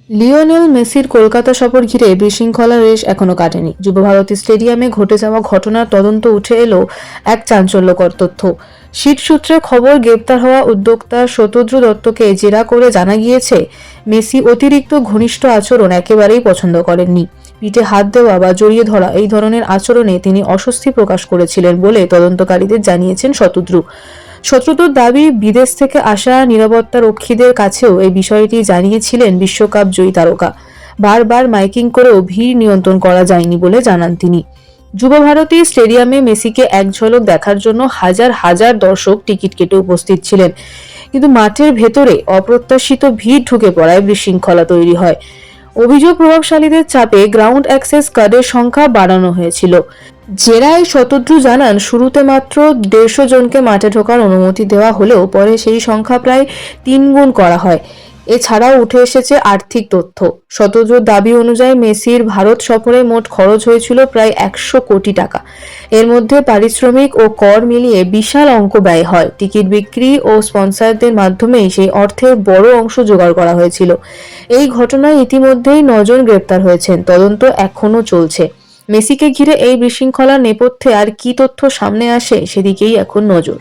Lionel মেসির কলকাতা সফর ঘিরে বিশৃঙ্খলা রেশ এখনো কাটেনি। যুবভারতী স্টেডিয়ামে ঘটে যাওয়া ঘটনার তদন্ত উঠে এলো এক চাঞ্চল্যকর তথ্য। শীট সূত্রে খবর, গ্রেপ্তার হওয়া উদ্যোক্তা শতদ্রু দত্তকে জেরা করে জানা গিয়েছে মেসি অতিরিক্ত ঘনিষ্ঠ আচরণ একেবারেই পছন্দ করেননি। পিঠে হাত দেওয়া বা জড়িয়ে ধরা এই ধরনের আচরণে তিনি অস্বস্তি প্রকাশ করেছিলেন বলে তদন্তকারীদের জানিয়েছেন শতদ্রু। শত্রুতার দাবি, বিদেশ থেকে আসা নিরাপত্তা রক্ষীদের কাছেও এই বিষয়টি জানিয়েছিলেন বিশ্বকাপ জয়ী তারকা। বারবার মাইকিং করেও ভিড় নিয়ন্ত্রণ করা যায়নি বলে জানান তিনি। যুবভারতী স্টেডিয়ামে মেসিকে এক ঝলক দেখার জন্য হাজার হাজার দর্শক টিকিট কেটে উপস্থিত ছিলেন, কিন্তু মাঠের ভেতরে অপ্রত্যাশিত ভিড় ঢুকে পড়ায় বিশৃঙ্খলা তৈরি হয়। অভিযোগ, প্রভাবশালীদের চাপে গ্রাউন্ড অ্যাক্সেস কার্ডের সংখ্যা বাড়ানো হয়েছিল। জেরায় শতদ্রু জানান, শুরুতে মাত্র 150 জনকে মাঠে ঢোকার অনুমতি দেওয়া হলেও পরে সেই সংখ্যা প্রায় 3 গুণ করা হয়। এছাড়াও উঠে এসেছে আর্থিক তথ্য। শতদ্রুর দাবি অনুযায়ী মেসির ভারত সফরে মোট খরচ হয়েছিল প্রায় 100 কোটি টাকা। এর মধ্যে পারিশ্রমিক ও কর মিলিয়ে বিশাল অঙ্ক ব্যয় হয়। টিকিট বিক্রি ও স্পন্সরদের মাধ্যমেই সেই অর্থের বড় অংশ জোগাড় করা হয়েছিল। এই ঘটনায় ইতিমধ্যেই 9 জন গ্রেপ্তার হয়েছেন। তদন্ত এখনও চলছে। মেসিকে ঘিরে এই বিশৃঙ্খলার নেপথ্যে আর কী তথ্য সামনে আসে, সেদিকেই এখন নজর।